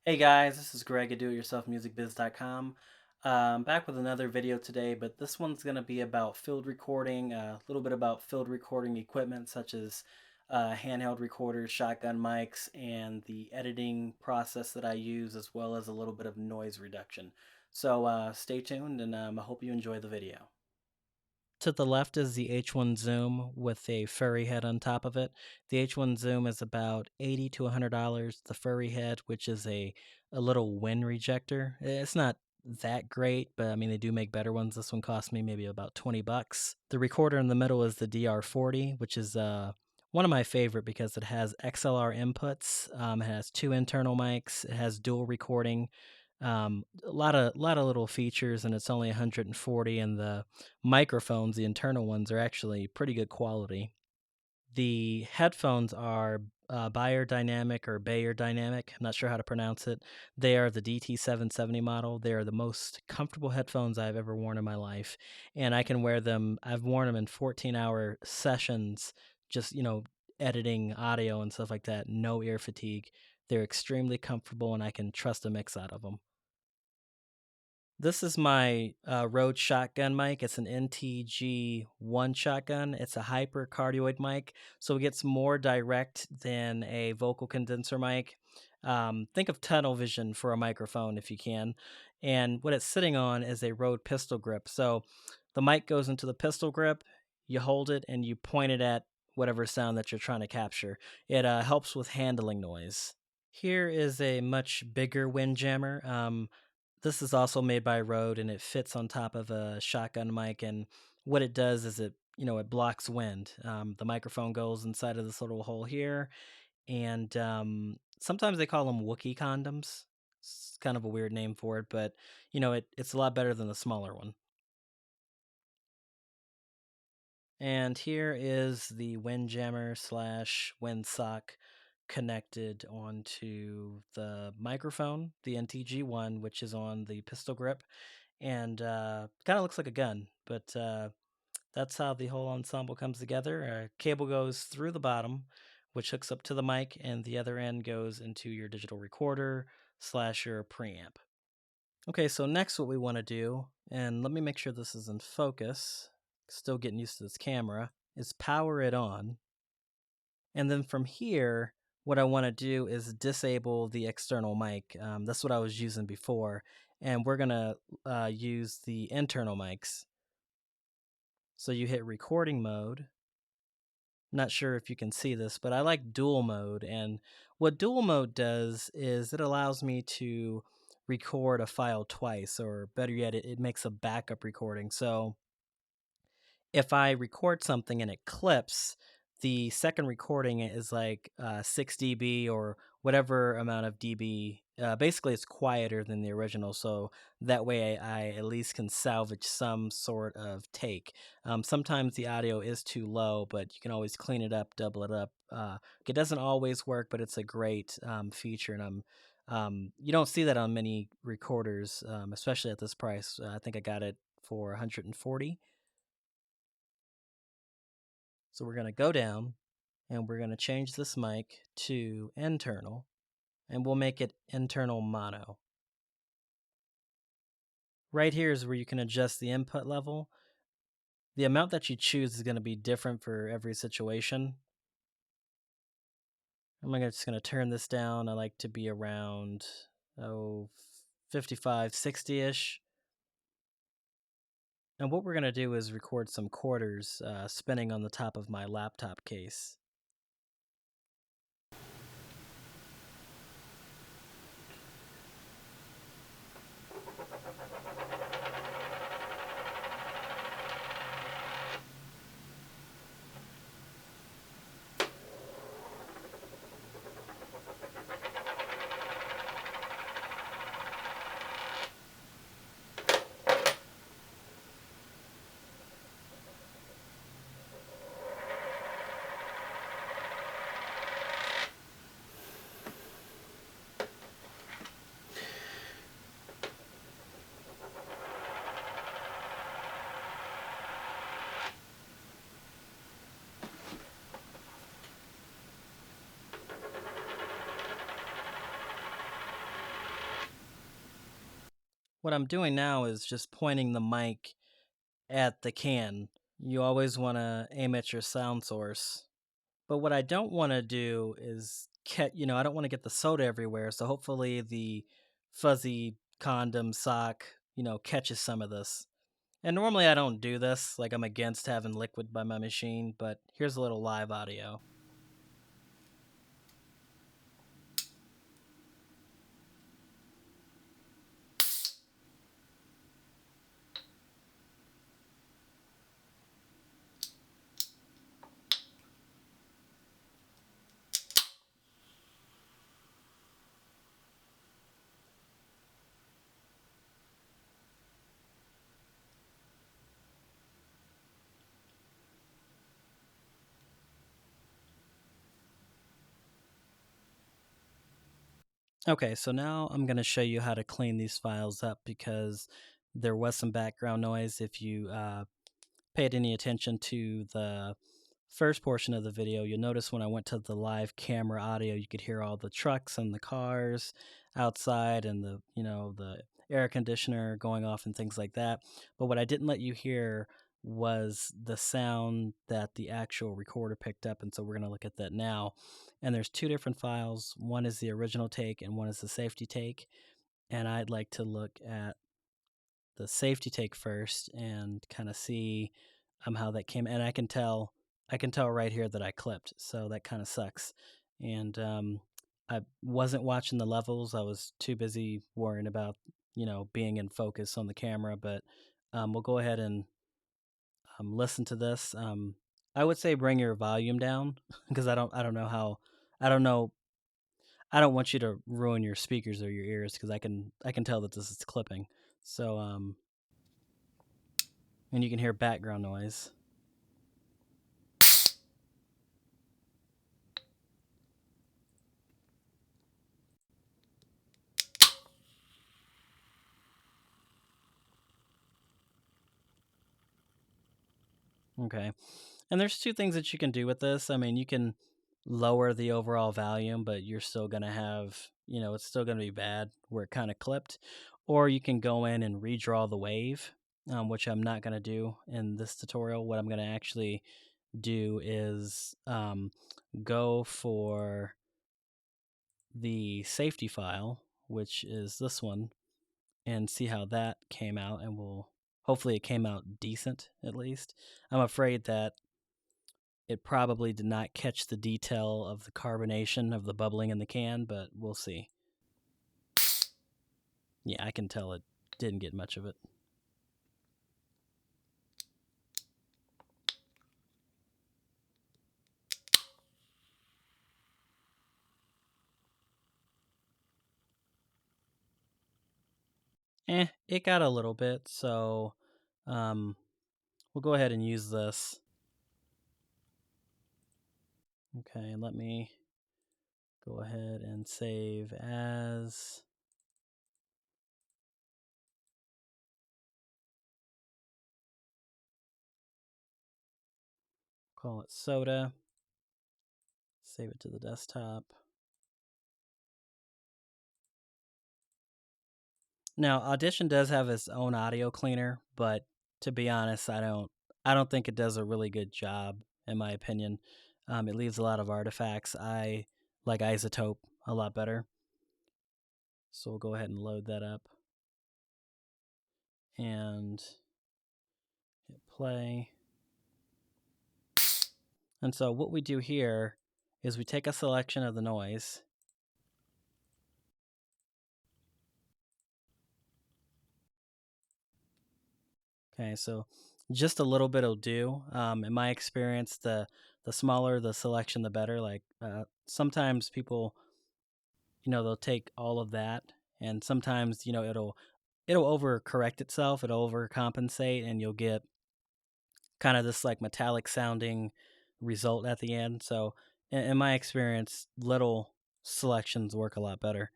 Hey guys, this is Greg at doityourselfmusicbiz.com. Back with another video today, but this one's going to be about field recording, a little bit about field recording equipment such as handheld recorders, shotgun mics, and the editing process that I use, as well as a little bit of noise reduction. So stay tuned, and I hope you enjoy the video. To the left is the H1 Zoom with a furry head on top of it. The H1 Zoom is about $80 to $100. The furry head, which is a little wind rejector, it's not that great, but I mean they do make better ones. This one cost me maybe about 20 bucks. The recorder in the middle is the dr40, which is one of my favorite because it has XLR inputs. It has two internal mics. It has dual recording. A lot of little features, and it's only 140. And the microphones, the internal ones, are actually pretty good quality. The headphones are Beyerdynamic or Beyerdynamic. I'm not sure how to pronounce it. They are the DT770 model. They are the most comfortable headphones I've ever worn in my life, and I can wear them. I've worn them in 14-hour sessions, just editing audio and stuff like that. No ear fatigue. They're extremely comfortable, and I can trust a mix out of them. This is my Rode shotgun mic. It's an Ntg1 shotgun. It's a hyper cardioid mic, so it gets more direct than a vocal condenser mic. Think of tunnel vision for a microphone if you can. And what it's sitting on is a Rode pistol grip. So the mic goes into the pistol grip, you hold it, and you point it at whatever sound that you're trying to capture. It helps with handling noise. Here is a much bigger windjammer. This is also made by Rode, and it fits on top of a shotgun mic. And what it does is it blocks wind. The microphone goes inside of this little hole here, and sometimes they call them Wookiee condoms. It's kind of a weird name for it, but it's a lot better than the smaller one. And here is the windjammer slash windsock connected onto the microphone, the NTG1, which is on the pistol grip, and kind of looks like a gun, but that's how the whole ensemble comes together. A cable goes through the bottom, which hooks up to the mic, and the other end goes into your digital recorder slash your preamp. Okay, so next what we want to do, and let me make sure this is in focus, still getting used to this camera, is power it on. And then from here, what I want to do is disable the external mic. That's what I was using before. And we're going to use the internal mics. So you hit recording mode. Not sure if you can see this, but I like dual mode. And what dual mode does is it allows me to record a file twice, or better yet, it makes a backup recording. So if I record something and it clips, the second recording is like 6 dB or whatever amount of dB. Basically, it's quieter than the original, so that way I at least can salvage some sort of take. Sometimes the audio is too low, but you can always clean it up, double it up. It doesn't always work, but it's a great feature, and you don't see that on many recorders, especially at this price. I think I got it for 140. So we're going to go down and we're going to change this mic to internal, and we'll make it internal mono. Right here is where you can adjust the input level. The amount that you choose is going to be different for every situation. I'm just going to turn this down. I like to be around 55, 60-ish. And what we're going to do is record some quarters spinning on the top of my laptop case. What I'm doing now is just pointing the mic at the can. You always want to aim at your sound source. But what I don't want to do is I don't want to get the soda everywhere. So hopefully the fuzzy condom sock, catches some of this. And normally I don't do this. Like, I'm against having liquid by my machine, but here's a little live audio. Okay, so now I'm going to show you how to clean these files up because there was some background noise. If you paid any attention to the first portion of the video, you'll notice when I went to the live camera audio, you could hear all the trucks and the cars outside and the air conditioner going off and things like that. But what I didn't let you hear was the sound that the actual recorder picked up, and so we're going to look at that now. And there's two different files. One is the original take and one is the safety take. And I'd like to look at the safety take first and kind of see how that came. And I can tell right here that I clipped, so that kind of sucks. And I wasn't watching the levels. I was too busy worrying about being in focus on the camera. But we'll go ahead and listen to this. I would say bring your volume down because I don't know how I don't know I don't want you to ruin your speakers or your ears because I can tell that this is clipping. So and you can hear background noise. Okay. And there's two things that you can do with this. I mean, you can lower the overall volume, but you're still going to have, it's still going to be bad where it kind of clipped. Or you can go in and redraw the wave, which I'm not going to do in this tutorial. What I'm going to actually do is go for the safety file, which is this one, and see how that came out. And hopefully it came out decent at least. I'm afraid that it probably did not catch the detail of the carbonation of the bubbling in the can, but we'll see. Yeah, I can tell it didn't get much of it. It got a little bit, so we'll go ahead and use this. Okay, let me go ahead and save as. Call it soda. Save it to the desktop. Now, Audition does have its own audio cleaner, but to be honest, I don't think it does a really good job, in my opinion. It leaves a lot of artifacts. I like Izotope a lot better. So we'll go ahead and load that up and hit play. And so what we do here is we take a selection of the noise. Okay, so just a little bit will do. In my experience, the smaller the selection, the better. Like sometimes people, they'll take all of that, and sometimes it'll overcorrect itself, it'll overcompensate, and you'll get kind of this like metallic sounding result at the end. So in my experience, little selections work a lot better.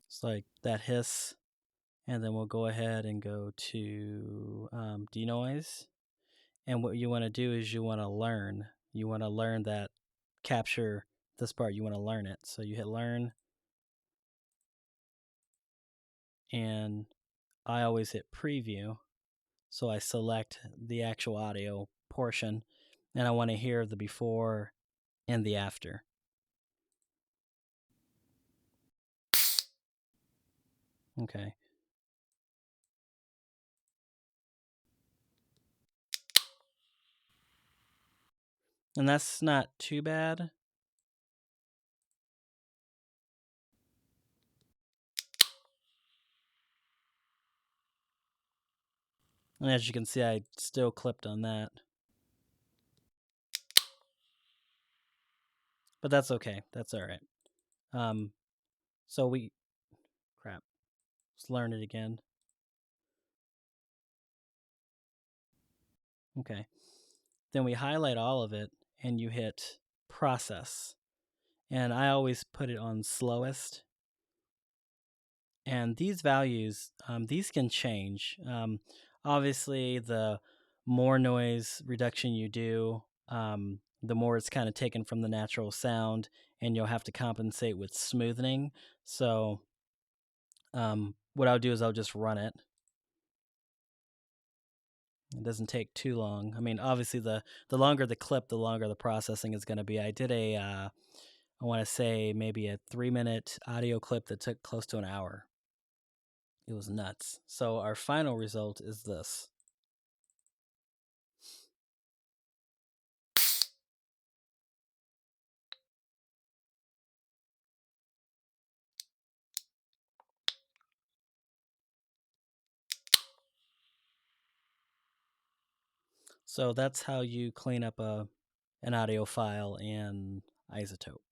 It's like that hiss, and then we'll go ahead and go to denoise. And what you want to do is you want to learn. You want to learn that capture this part. You want to learn it. So you hit learn. and I always hit preview. So I select the actual audio portion, and I want to hear the before and the after. Okay. And that's not too bad. And as you can see, I still clipped on that. But that's okay. That's all right. So crap. Let's learn it again. Okay. Then we highlight all of it and you hit process. And I always put it on slowest. And these values, these can change. Obviously, the more noise reduction you do, the more it's kind of taken from the natural sound, and you'll have to compensate with smoothing. So what I'll do is I'll just run it. It doesn't take too long. I mean, obviously, the longer the clip, the longer the processing is going to be. I did I want to say maybe a 3-minute audio clip that took close to an hour. It was nuts. So our final result is this. So that's how you clean up an audio file in Izotope.